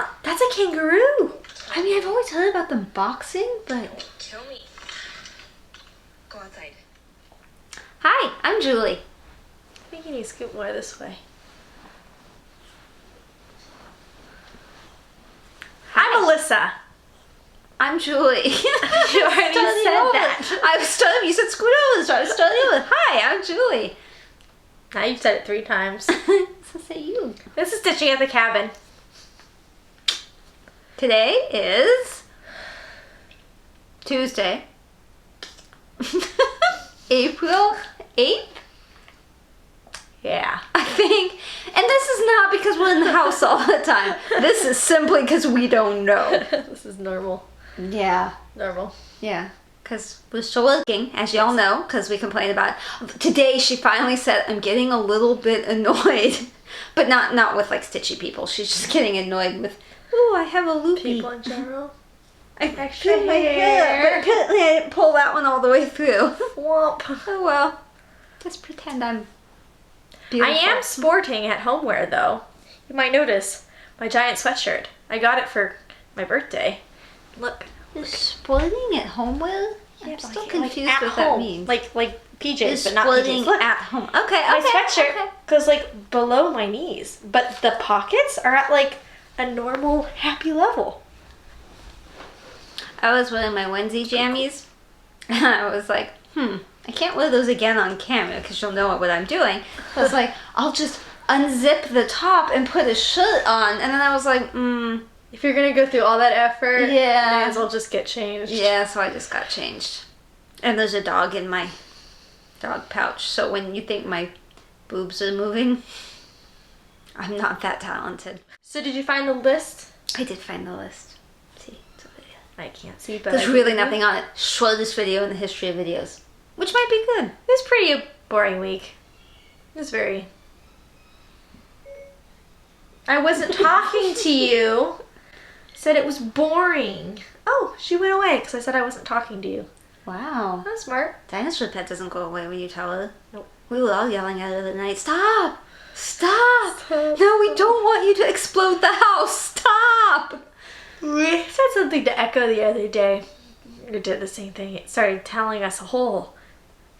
not. That's a kangaroo. I mean, I've always heard about them boxing, but... Kill me. Go outside. Hi, I'm Julie. I think you need to scoot more this way. I'm Alyssa. I'm Julie. You already said that. I was starting. You said scoot over, so I was starting over. Hi, I'm Julie. Now you've said it 3 times. So say you. This is Stitching at the Cabin. Today is Tuesday, April 8th. Yeah. I think. And this is not because we're in the house all the time. This is simply because we don't know. This is normal. Yeah. Normal. Yeah. Because we're still working, as y'all know, because we complained about it. Today she finally said, I'm getting a little bit annoyed. But not with like Stitchy people. She's just getting annoyed with, ooh, I have a loopy. People in general. Extra my hair. But apparently I didn't pull that one all the way through. Womp. Oh well. Just pretend I'm beautiful. I am sporting at homeware though. You might notice my giant sweatshirt. I got it for my birthday. Look. You're sporting at homeware? I'm still confused at what home. that means. Like PJs, You're but not sporting PJs. Look, at home. Okay, my sweatshirt okay. goes like below my knees, but the pockets are at like a normal happy level. I was wearing my onesie jammies, and I was like, I can't wear those again on camera because you'll know what I'm doing. I was like, I'll just unzip the top and put a shirt on, and then I was like, If you're gonna go through all that effort, Yeah. may as well just get changed. Yeah, so I just got changed. And there's a dog in my dog pouch, so when you think my boobs are moving, I'm not that talented. So did you find the list? I did find the list. See, it's over there. I can't see, but There's really nothing on it. Shortest video in the history of videos, which might be good. It was pretty a boring week. It was very... I wasn't talking to you. Said it was boring. Oh, she went away because I said I wasn't talking to you. Wow. That's smart. Dinosaur pet doesn't go away when you tell her. Nope. We were all yelling at her the night. Stop! Stop! No, we don't want you to explode the house. Stop! We said something to Echo the other day. It did the same thing. It started telling us a whole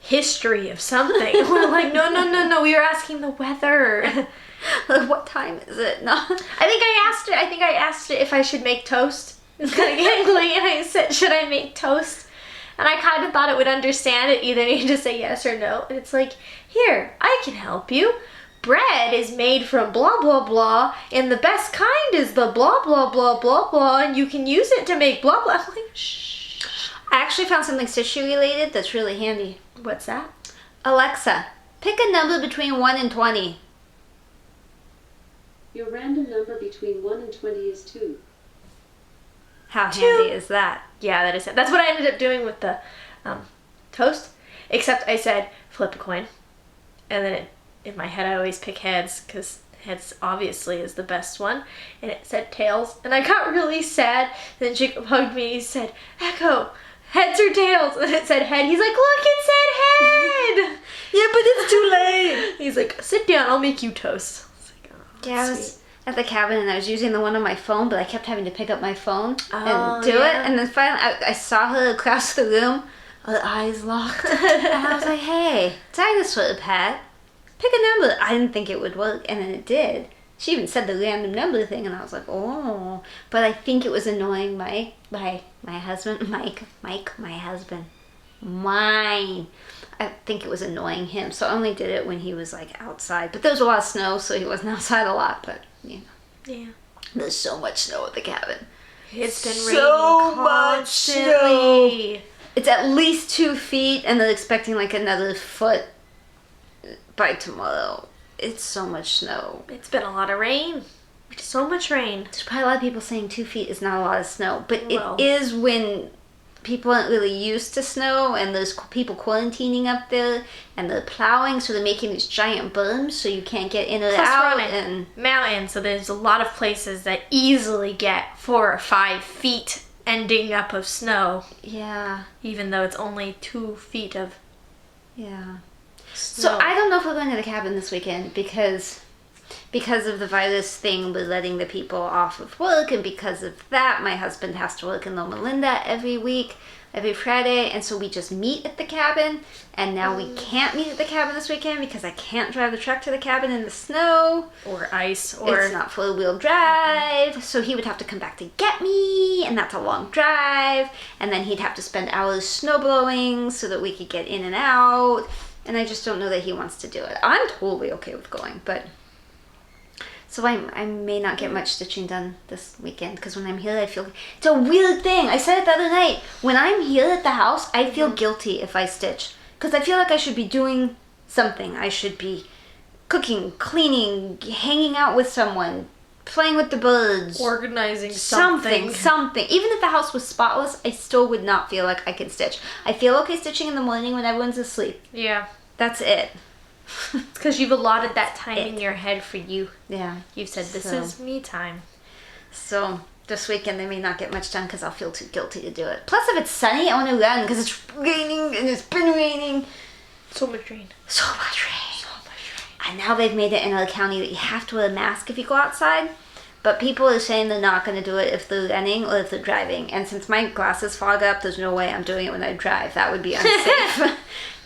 history of something. We're like, no. We were asking the weather. What time is it? No. I think I asked it if I should make toast. It was kind of getting late, and I said, should I make toast? And I kind of thought it would understand it. Either need to say yes or no. And it's like, here, I can help you. Bread is made from blah, blah, blah, and the best kind is the blah, blah, blah, blah, blah, and you can use it to make blah, blah. I'm like, shh. I actually found something Stitchy related that's really handy. What's that? Alexa, pick a number between 1 and 20. Your random number between 1 and 20 is 2. How 2. handy is that? Yeah, that is it. That's what I ended up doing with the toast, except I said flip a coin, and then in my head I always pick heads because heads obviously is the best one, and it said tails, and I got really sad. Then Jacob hugged me and he said, Echo, heads or tails? And it said head. He's like, look, it said head! Yeah, but it's too late. He's like, sit down, I'll make you toast. I was like, oh, Yeah, I sweet. was at the cabin and I was using the one on my phone, but I kept having to pick up my phone Oh, and do yeah. it. And then finally I saw her across the room, her eyes locked. And I was like, hey, dinosaur pet, pick a number. I didn't think it would work, and then it did. She even said the random number thing, and I was like, oh. But I think it was annoying my husband, Mike, my husband. Mine. I think it was annoying him, so I only did it when he was like outside. But there was a lot of snow, so he wasn't outside a lot, but you know. Yeah. There's so much snow at the cabin. It's been So raining much constantly. It's at least 2 feet, and they're expecting like another foot by tomorrow. It's so much snow. It's been a lot of rain. So much rain. There's probably a lot of people saying 2 feet is not a lot of snow, but Well. it is when people aren't really used to snow, and there's people quarantining up there, and they're plowing, so they're making these giant berms so you can't get in or Plus out. we're on a And mountain, so there's a lot of places that easily get 4 or 5 feet ending up of snow, yeah, even though it's only 2 feet of yeah. snow. So I don't know if we're going to the cabin this weekend because because of the virus thing, we're letting the people off of work, and because of that, my husband has to work in Loma Linda every week, every Friday, and so we just meet at the cabin, and now we can't meet at the cabin this weekend because I can't drive the truck to the cabin in the snow. Or ice, or... It's not four-wheel drive, so he would have to come back to get me, and that's a long drive, and then he'd have to spend hours snowblowing so that we could get in and out, and I just don't know that he wants to do it. I'm totally okay with going, but... So I may not get much stitching done this weekend because when I'm here I feel... It's a weird thing. I said it the other night. When I'm here at the house, I feel guilty if I stitch. Because I feel like I should be doing something. I should be cooking, cleaning, hanging out with someone, playing with the birds. Organizing something. Even if the house was spotless, I still would not feel like I could stitch. I feel okay stitching in the morning when everyone's asleep. Yeah. That's it. It's because you've allotted that time in your head for you. Yeah. You've said, this is me time. So this weekend I may not get much done because I'll feel too guilty to do it. Plus, if it's sunny, I want to run because it's raining and it's been raining. So much rain. So much rain. And now they've made it in our county that you have to wear a mask if you go outside. But people are saying they're not going to do it if they're running or if they're driving. And since my glasses fog up, there's no way I'm doing it when I drive. That would be unsafe.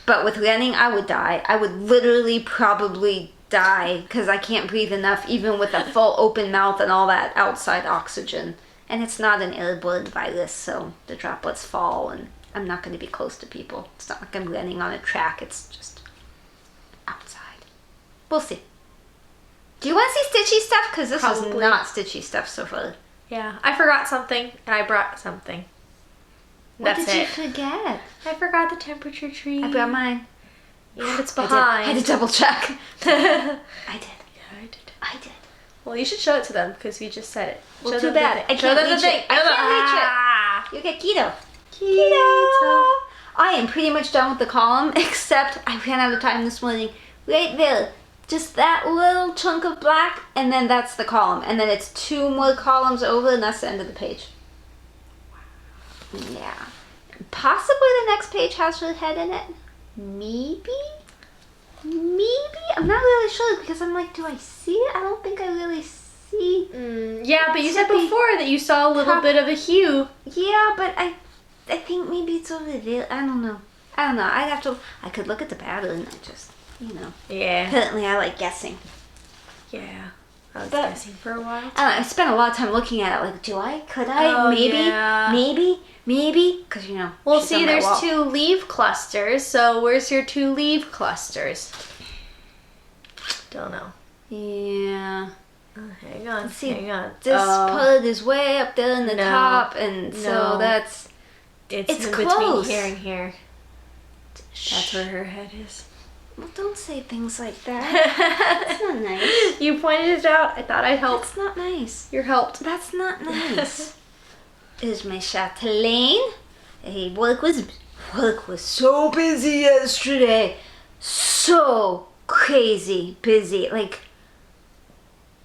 But with running, I would die. I would literally probably die because I can't breathe enough even with a full open mouth and all that outside oxygen. And it's not an airborne virus, so the droplets fall and I'm not going to be close to people. It's not like I'm running on a track. It's just outside. We'll see. Do you want to see Stitchy stuff? Because this is not Stitchy stuff so far. Yeah. I forgot something and I brought something. What That's did you it. forget? I forgot the temperature tree. I brought mine. And it's behind. I had to double check. I did. Yeah, I did. Well, you should show it to them because we just said it. Well, show too them bad. the thing. I Show can't them the reach thing. it. I can't reach it. You get keto. Keto. I am pretty much done with the column, except I ran out of time this morning. Right there. Just that little chunk of black, and then that's the column. And then it's 2 more columns over, and that's the end of the page. Yeah. Possibly the next page has her head in it. Maybe? I'm not really sure because I'm like, do I see it? I don't think I really see. Yeah, but you said before that you saw a little bit of a hue. Yeah, but I think maybe it's over there. I don't know. I could look at the pattern and just, Yeah. Apparently I like guessing. Yeah. I was guessing for a while. I don't know, I spent a lot of time looking at it. Like, could I? Oh, maybe? yeah. Maybe? Because, Well, she's see, on that there's wall. 2 leaf clusters. So where's your 2 leaf clusters? Don't know. Yeah. Hang on. See, hang on. This part is way up there in the top, and so No. that's... It's in close. between here and here. That's where her head is. Well, don't say things like that. That's not nice. You pointed it out. I thought I'd help. That's not nice. You're helped. That's not nice. Here's my Chatelaine. Hey, work was so busy yesterday. So crazy busy. Like,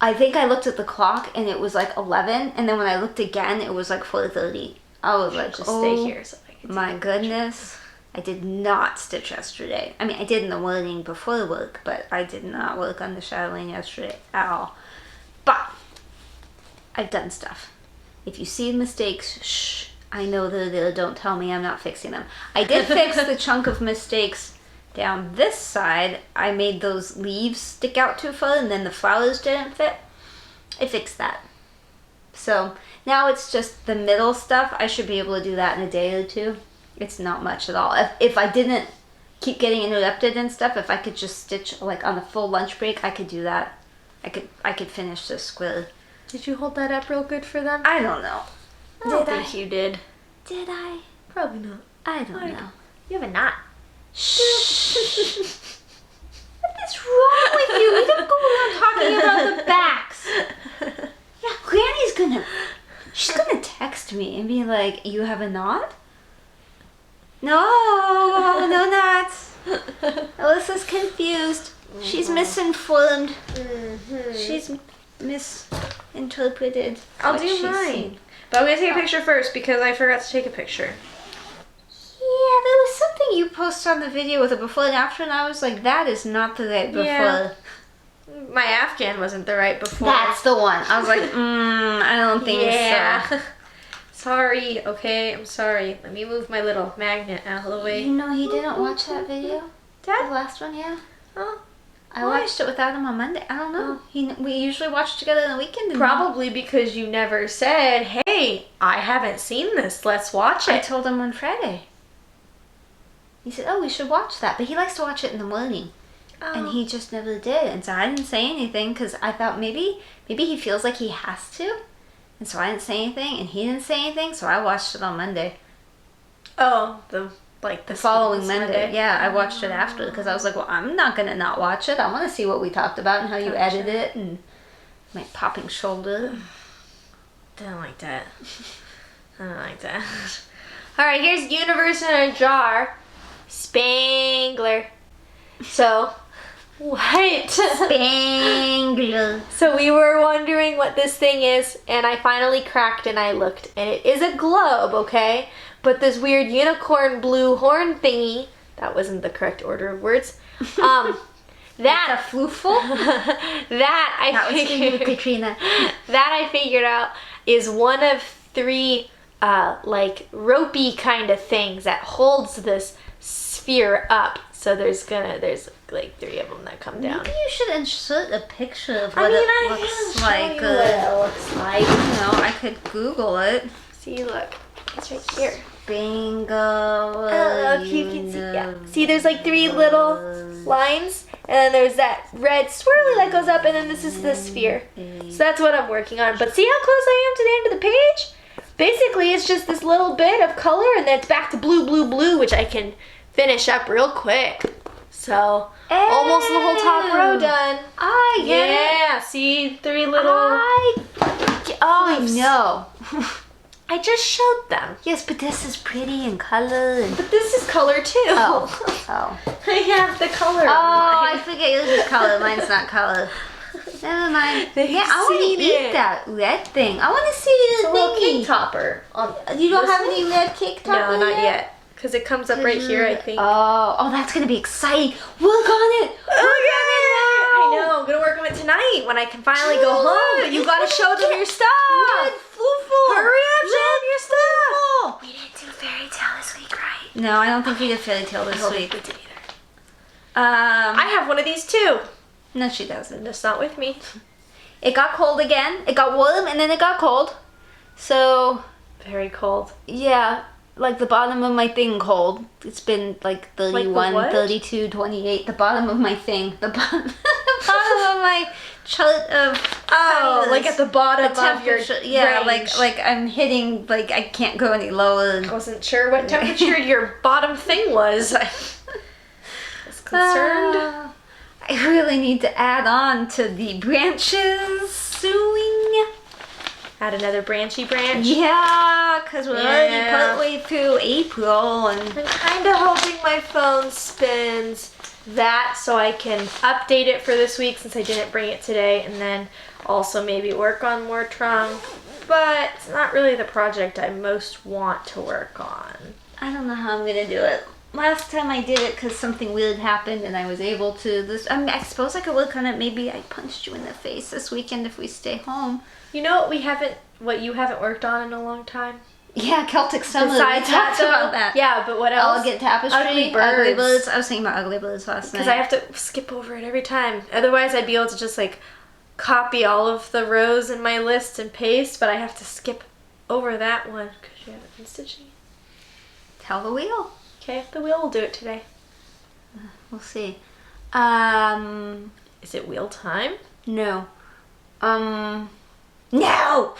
I think I looked at the clock and it was like 11, and then when I looked again, it was like 4:30. I was like, Just stay here so I can my goodness. I did not stitch yesterday. I mean, I did in the morning before work, but I did not work on the Chatelaine yesterday at all. But I've done stuff. If you see mistakes, shh. I know they're there. Don't tell me I'm not fixing them. I did fix the chunk of mistakes down this side. I made those leaves stick out too far, and then the flowers didn't fit. I fixed that. So now it's just the middle stuff. I should be able to do that in a day or 2. It's not much at all. If I didn't keep getting interrupted and stuff, if I could just stitch like on a full lunch break, I could do that. I could finish this square. Did you hold that up real good for them? I don't know. I don't think you did. Did I? Probably not. I don't know. You have a knot. Shh. What is wrong with you? We don't go around talking about the backs. Yeah, Granny's she's gonna text me and be like, you have a knot? No knots. Alyssa's confused. She's misinformed. She's misinterpreted. I'll what do she's mine. seen. But I'm going to take a picture first because I forgot to take a picture. Yeah, there was something you posted on the video with a before and after, and I was like, that is not the right before. Yeah. My Afghan wasn't the right before. That's the one. I was like, I don't think so. Sorry, okay, I'm sorry. Let me move my little magnet out of the way. You know he didn't watch that video? Dad? The last one, yeah. Oh, I watched it without him on Monday. I don't know. We usually watch together on the weekend. didn't we? probably because you never said, hey, I haven't seen this, let's watch I it. told him on Friday. He said, oh, we should watch that. But he likes to watch it in the morning. And he just never did. And so I didn't say anything because I thought maybe he feels like he has to. And so I didn't say anything and he didn't say anything. So I watched it on Monday. Oh, the following Monday. Yeah, I watched it after because I was like, well, I'm not going to not watch it. I want to see what we talked about and how you edited it and my popping shoulder. Don't like that. I don't like that. Alright, here's Universe in a Jar. Spangler. So, what? Spangler. So we were wondering what this thing is, and I finally cracked and I looked. And it is a globe, okay? But this weird unicorn blue horn thingy, that wasn't the correct order of words, that flooful? that I figured out is one of 3 like ropey kind of things that holds this sphere up. So there's like 3 of them that come down. Maybe you should insert a picture of what it looks like. What it looks like. I could Google it. See, look, it's right here. Bingo. If you can see, yeah. See, there's like 3 little lines, and then there's that red swirly that goes up, and then this is the sphere. So that's what I'm working on. But see how close I am to the end of the page? Basically, it's just this little bit of color, and then it's back to blue, blue, blue, which I can finish up real quick. So, almost the whole top row done. I get it. Yeah, see, 3 little... Oh, no. I just showed them. Yes, but this is pretty in color. But this is color too. Oh. I have the color. Oh, I forget yours is color. Mine's not color. Never mind. Yeah, I want to eat that red thing. I want to see It's the a little thingy. cake topper. You don't have any red cake topper No, not yet. Because it comes up right here, I think. Oh, that's going to be exciting. Work on it. I know. I'm going to work on it tonight when I can finally go home. But you got to show them your stuff. Hurry up, show them your stuff. We didn't do fairy tale this week, right? No, I don't think we did fairy tale this week. We did either. I have one of these too. No, she doesn't. Just not with me. It got cold again. It got warm and then it got cold. So, Very cold. yeah, like the bottom of my thing cold. It's been like 31, what? 32, 28. The bottom of my thing. The bottom of my chart of... Oh, like at the bottom the of your temperature. Yeah, range. like I'm hitting, like I can't go any lower. I wasn't sure what temperature your bottom thing was. I was concerned. I really need to add on to the branches sewing. Add another branchy branch. Yeah, because we're already Yeah. partway through April and... I'm kind of hoping my phone spins that so I can update it for this week since I didn't bring it today, and then also maybe work on more trunk. But it's not really the project I most want to work on. I don't know how I'm going to do it. Last time I did it because something weird happened and I was able to... I suppose I could work on it. Maybe I punched you in the face this weekend if we stay home. You know what you haven't worked on in a long time? Yeah, Celtic Summer. Besides we talked that, about that. Yeah, but what else? Elegant Tapestry. Ugly Birds. I was thinking about Ugly Birds last night. Because I have to skip over it every time. Otherwise, I'd be able to just like copy all of the rows in my list and paste, but I have to skip over that one because you haven't been stitching it. Tell the wheel. Okay, the wheel will do it today. We'll see. Is it wheel time? No. No!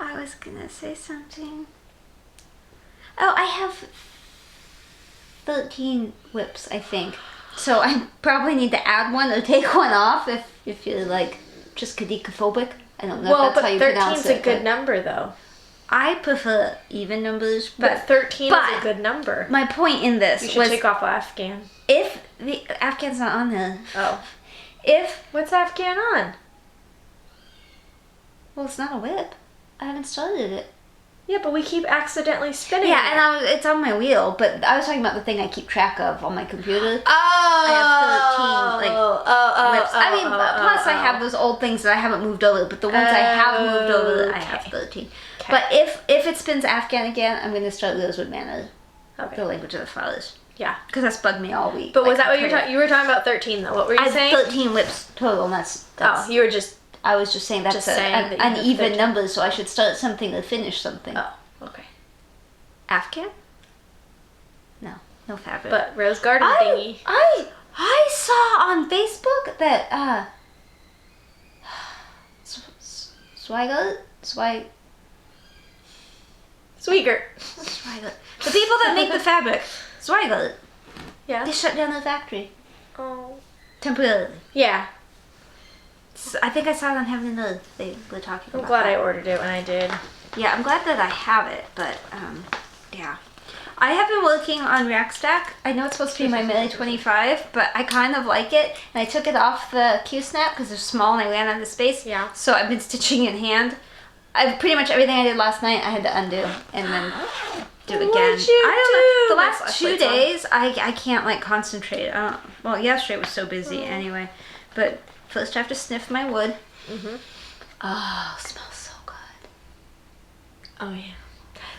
I was gonna say something. Oh, I have 13 whips, I think. So I probably need to add one or take one off if you're like just kadikaphobic. I don't know if that's how you pronounce it. 13's a good number though. I prefer even numbers, But 13 is a good number. My point in this You should was take off Afghan. if the Afghan's not on there. Oh. What's Afghan on? Well, it's not a whip. I haven't started it. Yeah, but we keep accidentally spinning. Yeah, and it's on my wheel, but I was talking about the thing I keep track of on my computer. Oh. I have 13 whips. I mean, plus I have those old things that I haven't moved over, but the ones I have moved over, I have 13. Okay. But if it spins Afghan again, I'm going to start Rosewood Manor, the language of the flowers. Yeah. Because that's bugged me all week. But was that what you were talking? You were talking about 13 though. What were you saying? I have 13 whips total, and that's you were just. I was just saying that's that an you even number, so I should start something to finish something. Oh, okay. Afghan? No fabric. But rose garden thingy. I saw on Facebook that Sweeger. the people that make the fabric, Zweigert, Yeah. they shut down the factory Oh. temporarily. Yeah. I think I saw it on Heaven and Earth. They were talking about I'm glad that. I ordered it when I did. Yeah, I'm glad that I have it, but yeah. I have been working on Rack Stack. I know it's supposed to be my Melee 25, but I kind of like it. And I took it off the Q-snap because they're small and I ran out of space. Yeah. So I've been stitching in hand. Pretty much everything I did last night I had to undo and then do again. What'd you I don't know. do? The My last 2 flashlight's on. days, I can't like concentrate. Well, yesterday was so busy anyway. But first I have to sniff my wood. Mm-hmm. Oh, it smells so good. Oh yeah.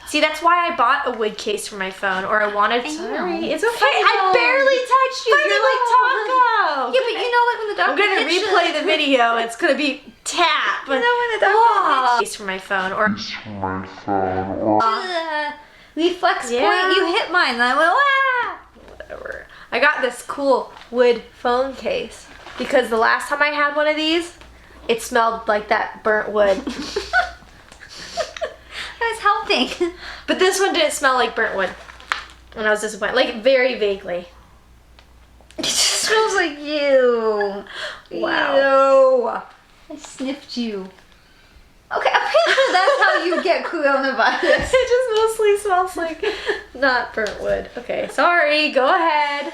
See, that's why I bought a wood case for my phone, or I wanted. Sorry, it's okay. I barely touched you. You're like taco. Yeah, but you know, like when the dog. I'm gonna replay the video. It's gonna be tap. You know when the dog. Case for my phone, or Reflex Yeah. point. You hit mine, and I went ah. whatever. I got this cool wood phone case because the last time I had one of these, it smelled like that burnt wood. I was helping. But this one didn't smell like burnt wood. And I was disappointed. Like, very vaguely. It just smells like you. Wow. Ew. I sniffed you. Okay, apparently that's how you get coronavirus. It just mostly smells like not burnt wood. Okay, sorry. Go ahead.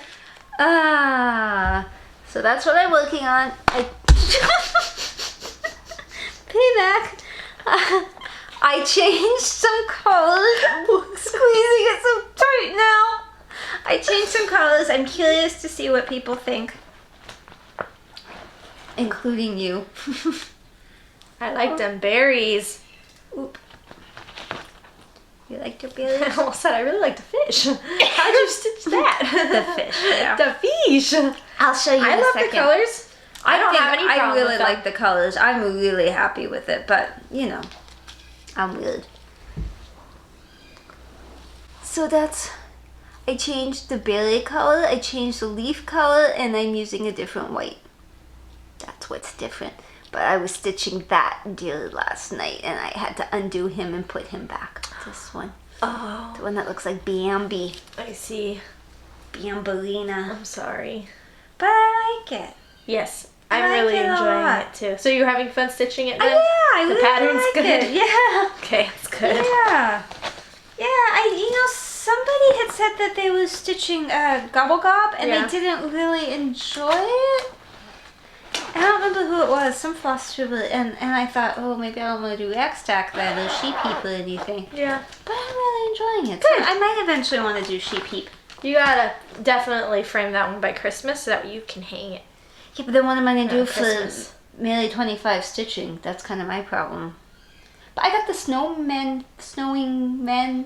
So that's what I'm working on. Payback. I changed some colors. Squeezing it so tight now. I changed some colors. I'm curious to see what people think. Including you. I like them berries. Oop. You like your I berries? almost said I really like the fish. How'd you stitch that? The fish, yeah. The fish. I'll show you I in a love second. the colors. I don't have any problem I really with them. like the colors. I'm really happy with it, but you know, I'm weird. So I changed the berry color, I changed the leaf color, and I'm using a different white. That's what's different. But I was stitching that deer last night, and I had to undo him and put him back. This one. Oh, The one that looks like Bambi. I see. Bambolina. I'm sorry. But I like it. Yes, I I'm really like it a enjoying lot. it too. So you're having fun stitching it Yeah, then? I The really pattern's like good? it. Yeah. Okay, it's good. Yeah. Yeah, somebody had said that they were stitching Gobble Gob and Yeah. they didn't really enjoy it. I don't remember who it was, some FlossTube, and I thought, oh, maybe I don't want to do Rack Stack then, or Sheep Heap or anything. Yeah. But I'm really enjoying it. Good. So I might eventually want to do Sheep Heap. You gotta definitely frame that one by Christmas so that you can hang it. Yeah, but then what am I going to do for Christmas. Melee 25 stitching? That's kind of my problem. But I got the snowing men.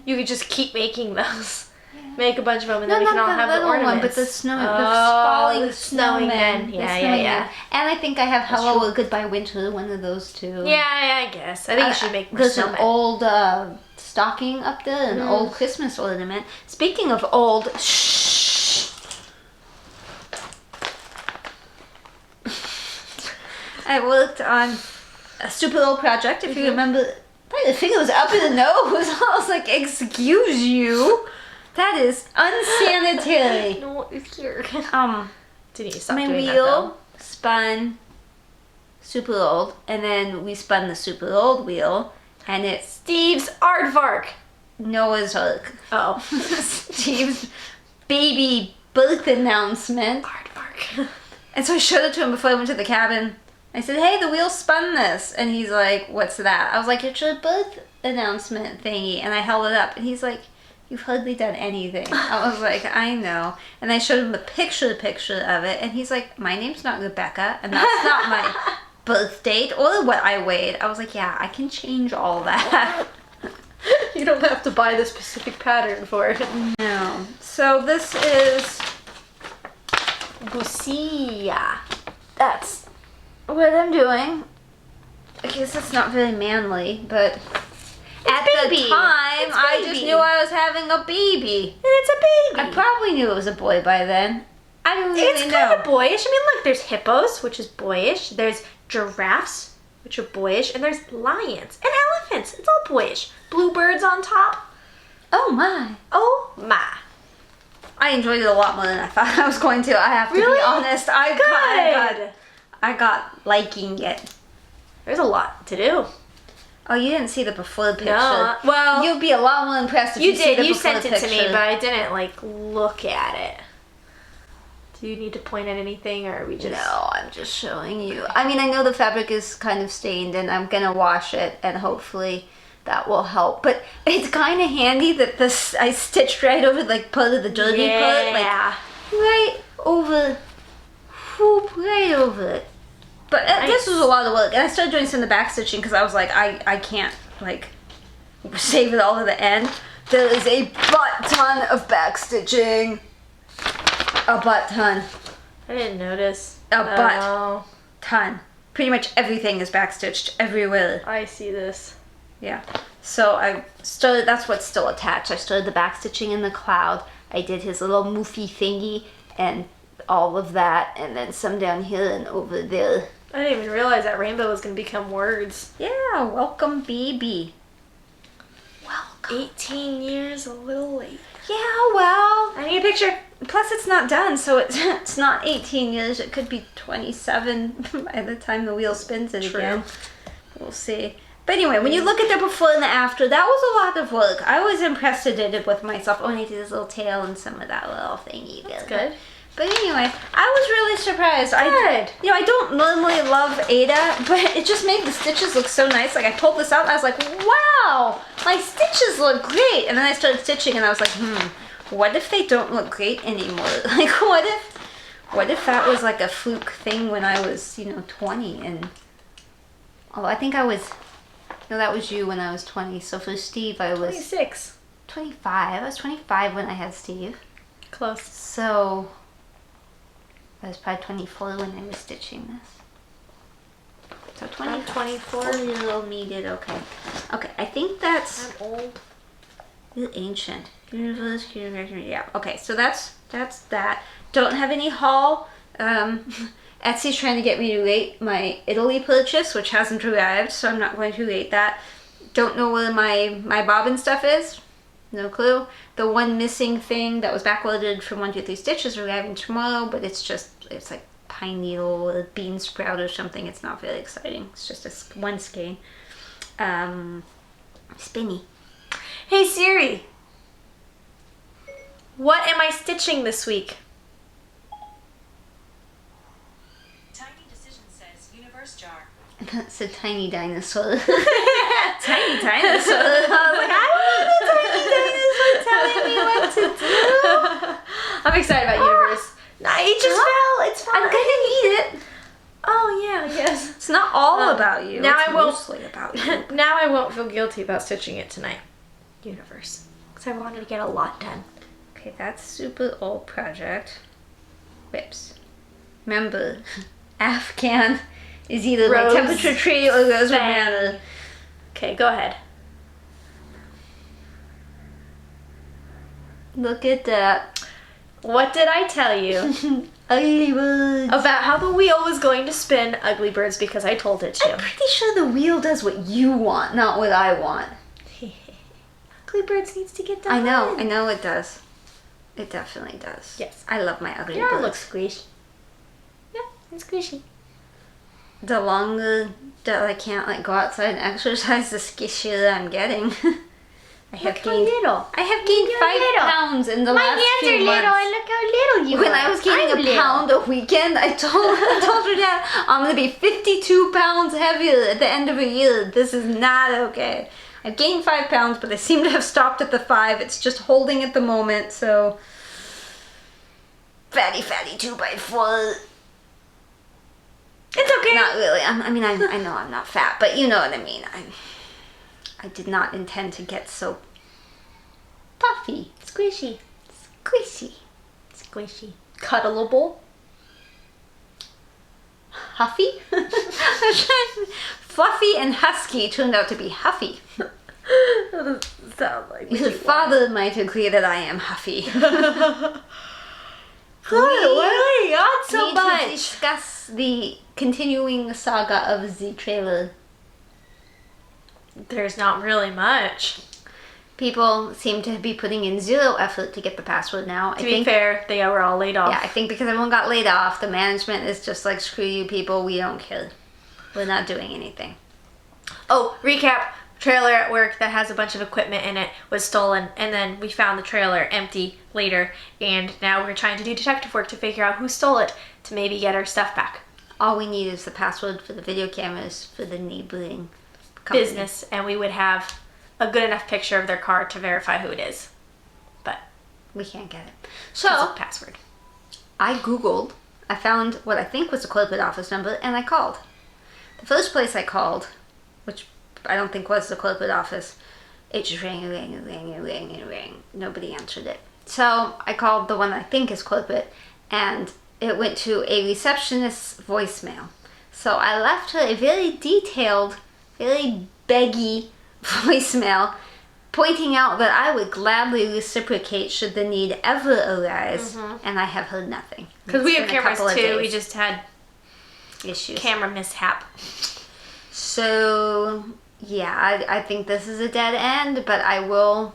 You could just keep making those. Make a bunch of them and No, then we not can all the have the little one, ornaments. but the snowing, the Oh, falling the snowing men. The Yeah, snowing yeah. men. And I think I have Hello or Goodbye Winter, one of those two. Yeah, I guess. I think you should make more There's an snowmen. old stocking up there, an old Christmas ornament. Speaking of old, shh. I worked on a stupid old project, if you remember. The finger was up in the nose. I was like, excuse you. That is unsanitary. No, it's here. Didn't you stop My doing that though? wheel spun super old, and then we spun the super old wheel, and it's Steve's aardvark. Noah's Ark. Oh. Steve's baby birth announcement. Aardvark. And so I showed it to him before I went to the cabin, I said, hey, the wheel spun this. And he's like, what's that? I was like, it's your birth announcement thingy. And I held it up. And he's like, you've hardly done anything. I was like, I know. And I showed him the picture of it. And he's like, my name's not Rebecca. And that's not my birth date or what I weighed. I was like, yeah, I can change all that. You don't have to buy the specific pattern for it. No. So this is Busia. that's what I'm doing. I guess it's not very manly, but at baby. the time, It's I baby. just knew I was having a baby. And it's a baby. I probably knew it was a boy by then. I don't really It's know. kind of boyish. I mean, look, there's hippos, which is boyish. There's giraffes, which are boyish. And there's lions and elephants. It's all boyish. Bluebirds on top. Oh my. Oh my. I enjoyed it a lot more than I thought I was going to. I have to Really? be honest. I got liking it. There's a lot to do. Oh, you didn't see the before picture. No, well, You'd be a lot more impressed if you you see did. the You before sent it picture. to me, but I didn't like look at it. Do you need to point at anything, or are we just? No, I'm just showing you. I mean, I know the fabric is kind of stained, and I'm gonna wash it, and hopefully that will help. But it's kind of handy that this I stitched right over like part of the dirty part, like Yeah. right over, whoop, right over it. But this was a lot of work, and I started doing some of the back stitching because I was like, I can't like save it all to the end. There is a butt ton of back stitching. A butt ton. I didn't notice. A butt. Oh, Ton. Pretty much everything is backstitched everywhere. I see this. Yeah. So I started, that's what's still attached. I started the backstitching in the cloud. I did his little moofy thingy and all of that, and then some down here and over there. I didn't even realize that rainbow was going to become words. Yeah, welcome baby. Welcome. 18 years a little late. Yeah, well. I need a picture. Plus it's not done, so it's not 18 years. It could be 27 by the time the wheel spins it True. again. We'll see. But anyway, when you look at the before and the after, that was a lot of work. I was impressed I did it with myself. Oh, and I did this little tail and some of that little thingy. That's good. But anyway, I was really surprised. Good. I don't normally love Ada, but it just made the stitches look so nice. Like I pulled this out and I was like, wow, my stitches look great. And then I started stitching and I was like, what if they don't look great anymore? Like what if that was like a fluke thing when I was, 20 and, oh, I think I was, no, that was you when I was 20. So for Steve, I was 26. 25. I was 25 when I had Steve. Close. So I was probably 24 when I was stitching this. So 20, I'm 24. 4-year-old me did okay. Okay, I think that's I'm old. ancient. Yeah. Okay, so that's that. Don't have any haul. Etsy's trying to get me to rate my Italy purchase, which hasn't arrived, so I'm not going to rate that. Don't know where my bobbin stuff is. No clue. The one missing thing that was backordered from 1, 2, 3 Stitches arriving tomorrow, but it's like pine needle or bean sprout or something. It's not very exciting. It's just one skein. Spinny. Hey Siri. What am I stitching this week? Tiny Decision says universe jar. That's a tiny dinosaur. Tiny dinosaur. I was like, I want a tiny dinosaur telling me what to do. I'm excited about Universe. It just fell. It's fine. I'm gonna need it. Oh yeah, yes. It's not all about you. Now it's I won't- mostly about you. Now I won't feel guilty about stitching it tonight. Universe. Because I wanted to get a lot done. Okay, that's super old project. Whips. Remember, Afghan is either Rose my temperature tree or rose Fang. banana. Okay, go ahead. Look at that. What did I tell you Ugly birds. about how the wheel was going to spin ugly birds because I told it I'm to? pretty sure the wheel does what you want, not what I want. Ugly birds needs to get done. I know it does. It definitely does. Yes. I love my ugly Your arm birds. looks squishy. Yeah, it's squishy. The longer that I can't like go outside and exercise, the skishier I'm getting. I have Look how gained little. I have gained You're 5 little. pounds in the My last hands few are months. little, and look how little you are. When I was gaining I'm a little. pound a weekend, I told her dad, I'm gonna be 52 pounds heavier at the end of a year. This is not okay. I've gained 5 pounds, but I seem to have stopped at the 5. It's just holding at the moment, so fatty 2x4. It's okay. Not really. I know I'm not fat, but you know what I mean. I did not intend to get so puffy, Squishy. squishy, Squishy. Cuddleable. huffy. Fluffy and husky turned out to be huffy. That doesn't sound like Your father might agree that I am huffy. Why are you on so Need to much? discuss the continuing saga of the trailer. There's not really much. People seem to be putting in zero effort to get the password now. To be fair, they were all laid off. Yeah, I think because everyone got laid off, the management is just like, screw you people, we don't care. We're not doing anything. Oh, recap. Trailer at work that has a bunch of equipment in it was stolen, and then we found the trailer empty later, and now we're trying to do detective work to figure out who stole it to maybe get our stuff back. All we need is the password for the video cameras for the neighboring company. Business, and we would have a good enough picture of their card to verify who it is. But We can't get it. because So, of password. I Googled, I found what I think was the corporate office number, and I called. The first place I called, which I don't think was the corporate office, it just rang. Nobody answered it. So I called the one I think is corporate, and it went to a receptionist's voicemail. So I left her a very detailed, very beggy voicemail pointing out that I would gladly reciprocate should the need ever arise, and I have heard nothing. Because we It's have been a cameras couple of too, we days. just had Issues. camera mishap. So yeah, I think this is a dead end, but I will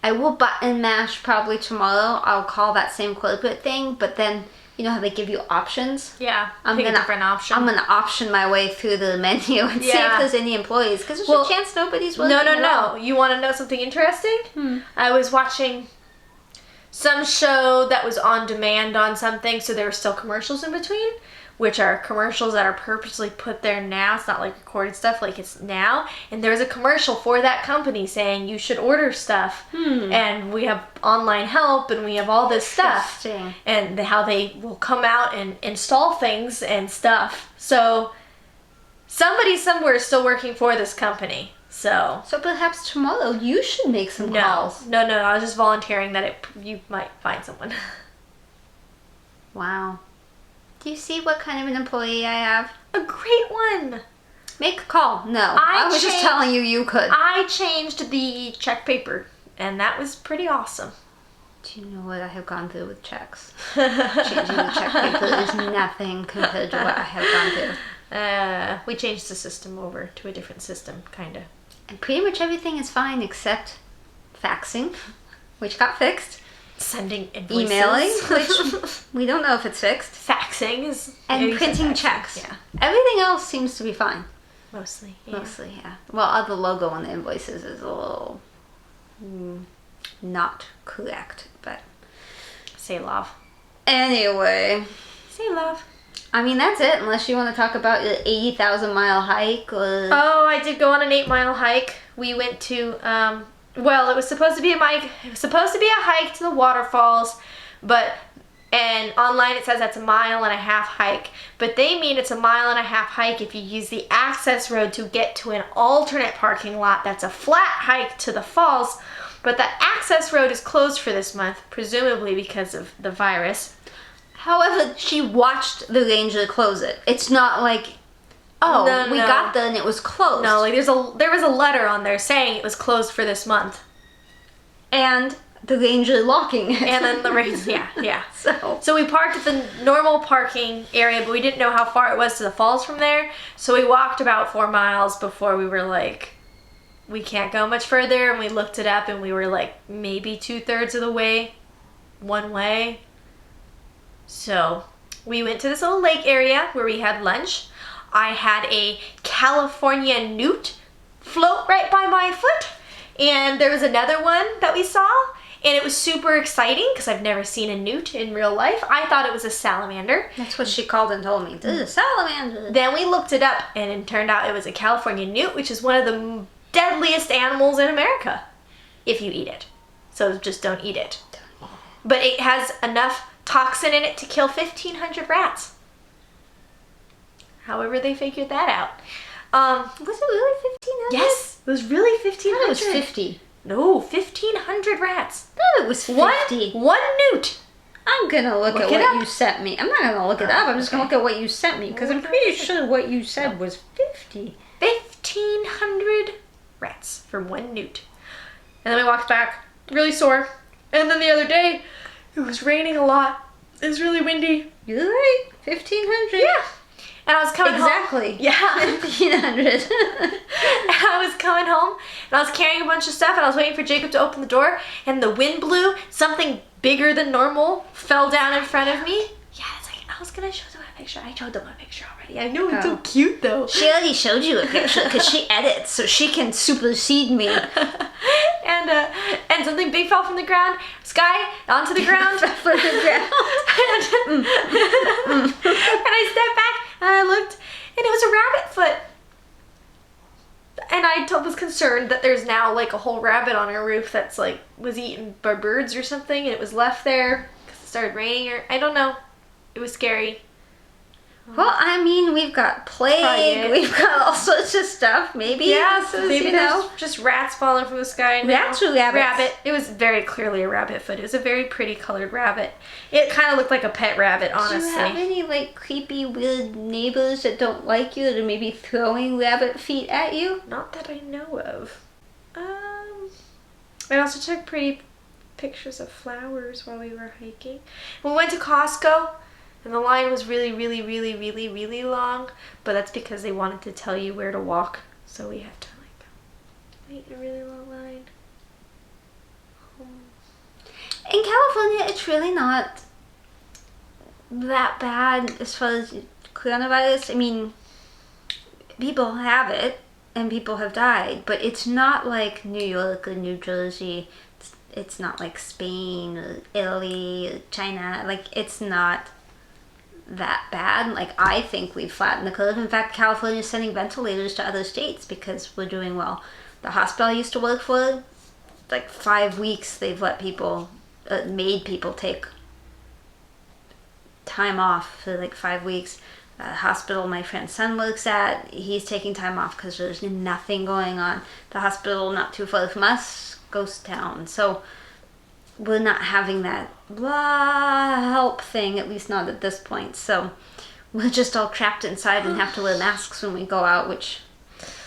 button mash probably tomorrow. I'll call that same corporate thing, but then you know how they give you options? Yeah, I'm pick a gonna- different option. I'm gonna option my way through the menu and see if Yeah. there's any employees, because there's Well, a chance nobody's working. No. at all. You want to know something interesting? I was watching some show that was on demand on something, so there were still commercials in between, which are commercials that are purposely put there now. It's not like recorded stuff, like it's now. And there was a commercial for that company saying you should order stuff, and we have online help, and we have all this stuff, Interesting. and how they will come out and install things and stuff. So somebody somewhere is still working for this company. So So perhaps tomorrow you should make some no, calls. no. I was just volunteering that you might find someone. Wow. Do you see what kind of an employee I have? A great one. Make a call. No. I I was just changed- telling you could. I changed the check paper, and that was pretty awesome. Do you know what I have gone through with checks? Changing the check paper is nothing compared to what I have gone through. We changed the system over to a different system, kind of. And pretty much everything is fine except faxing, which got fixed. Sending invoices. Emailing, which we don't know if it's fixed. Faxing is... And you said printing faxing, checks. Yeah, Everything else seems to be fine. mostly. Yeah. Mostly, yeah. Well, the logo on the invoices is a little not correct, but Say love. anyway. Say love. I mean, that's it, unless you want to talk about your 80,000 mile hike or... Oh, I did go on an 8-mile hike. We went to, well, it was supposed to be a hike to the waterfalls, and online it says that's a 1.5 mile hike, but they mean it's a 1.5 mile hike if you use the access road to get to an alternate parking lot that's a flat hike to the falls, but that access road is closed for this month, presumably because of the virus. However, she watched the ranger close it. It's not like, oh, No, we no. got there and it was closed. No, like there was a letter on there saying it was closed for this month. And the ranger locking it. And then the race, yeah. So, So we parked at the normal parking area, but we didn't know how far it was to the falls from there. So we walked about 4 miles before we were like, we can't go much further. And we looked it up and we were like maybe 2/3 of the way, one way. So we went to this little lake area where we had lunch. I had a California newt float right by my foot. And there was another one that we saw, and it was super exciting because I've never seen a newt in real life. I thought it was a salamander. That's what she called and told me. This is a salamander. Then we looked it up, and it turned out it was a California newt, which is one of the deadliest animals in America if you eat it. So just don't eat it. But it has enough toxin in it to kill 1,500 rats. However they figured that out. Was it really 1,500? Yes, it was really I 1,500. thought it was 50. No, 1,500 rats. I thought it was 50. One newt. I'm gonna look at it what up. you sent me. I'm not gonna look it up. I'm just gonna look at what you sent me because I'm pretty sure what you said was 50. 1,500 rats for one newt. And then we walked back, really sore. And then the other day, it was raining a lot. It was really windy. You're right. 1,500. Yeah. And I was coming Exactly. home. Yeah. 1,500. And I was coming home, and I was carrying a bunch of stuff, and I was waiting for Jacob to open the door, and the wind blew. Something bigger than normal fell down in front of me. Yeah, it's like, I was going to show them a picture. I showed them a picture already. I know, it's so cute, though. She already showed you a picture because she edits, so she can supersede me. And something big fell from the ground. Sky onto the ground. From the ground. And I stepped back and I looked, and it was a rabbit foot. And I was concerned that there's now like a whole rabbit on our roof that's like was eaten by birds or something, and it was left there because it started raining, or I don't know. It was scary. Well, I mean, we've got plague, we've got all sorts of stuff. Maybe, Yeah, so maybe you there's know. just rats falling from the sky. Now. Rats or rabbits? Rabbit. It was very clearly a rabbit foot. It was a very pretty colored rabbit. It kind of looked like a pet rabbit, honestly. Do you have any like creepy, weird neighbors that don't like you that are maybe throwing rabbit feet at you? Not that I know of. I also took pretty pictures of flowers while we were hiking. We went to Costco. And the line was really, really, really, really, really long, but that's because they wanted to tell you where to walk. So we had to like wait in a really long line. In California, it's really not that bad as far as coronavirus. I mean, people have it and people have died, but it's not like New York or New Jersey. It's not like Spain or Italy or China. Like, it's not that bad. Like, I think we've flattened the curve. In fact, California is sending ventilators to other states because we're doing well. The hospital I used to work for, like 5 weeks, they've let people, made people take time off for like 5 weeks. The hospital my friend's son works at, he's taking time off because there's nothing going on. The hospital not too far from us, ghost town. So we're not having that blah help thing, at least not at this point. So we're just all trapped inside and have to wear masks when we go out, which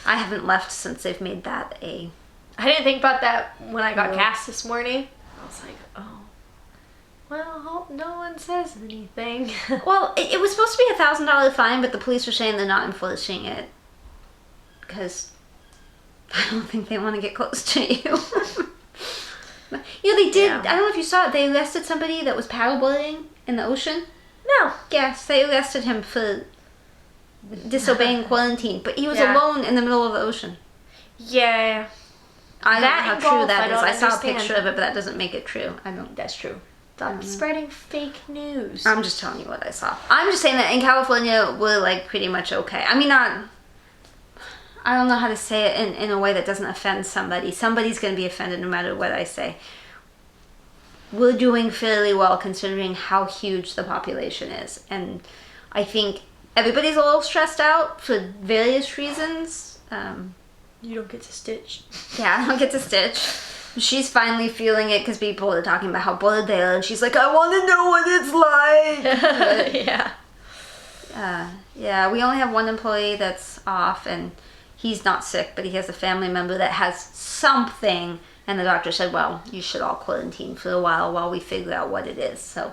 I haven't left since they've made that a... I didn't think about that when I got gas this morning. I was like, oh, well, I hope no one says anything. Well, it was supposed to be a $1,000 fine, but the police are saying they're not enforcing it because I don't think they want to get close to you. You know, they did, Yeah. I don't know if you saw it, they arrested somebody that was paddleboarding in the ocean. No. Yes, they arrested him for disobeying quarantine, but he was Yeah. alone in the middle of the ocean. Yeah. I That don't know and how true golf, that I is. don't I saw a understand. picture of it, but that doesn't make it true. I don't. That's true. Stop spreading fake news. I'm just telling you what I saw. I'm just saying that in California, we're like pretty much okay. I mean, not... I don't know how to say it in a way that doesn't offend somebody. Somebody's going to be offended no matter what I say. We're doing fairly well considering how huge the population is. And I think everybody's a little stressed out for various reasons. You don't get to stitch. Yeah, I don't get to stitch. She's finally feeling it because people are talking about how bored they are. And she's like, I want to know what it's like. Yeah. Yeah, we only have one employee that's off, and he's not sick, but he has a family member that has something, and the doctor said, well, you should all quarantine for a while we figure out what it is. So,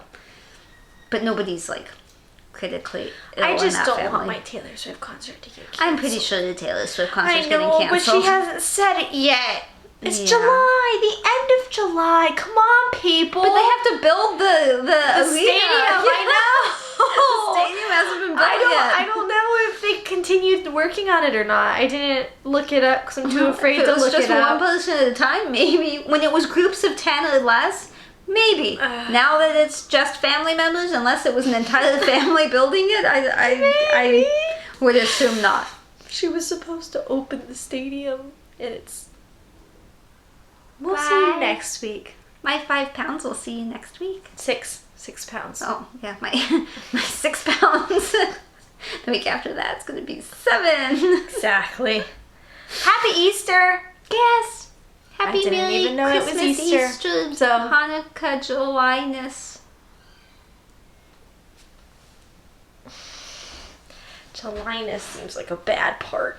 but nobody's like critically ill I in just that don't family. want my Taylor Swift concert to get canceled. I'm pretty sure the Taylor Swift I concert's getting know, canceled. but she hasn't said it yet. It's Yeah. July, the end of July. Come on, people. But they have to build the the arena. stadium. I know. The stadium hasn't been built yet. I don't know if they continued working on it or not. I didn't look it up because I'm too afraid to look just it one up. person at a time, maybe. When it was groups of 10 or less, maybe. Now that it's just family members, unless it was an entire family building it, I would assume not. She was supposed to open the stadium, and it's... We'll see Bye. you next week. My 5 pounds will see you next week. 6 pounds. Oh, yeah, my 6 pounds. The week after that, it's going to be 7. Exactly. Happy Easter! Yes. Happy I didn't Merry even know it was Christmas, Easter. So- Hanukkah, July-ness. Chatelaine seems like a bad part.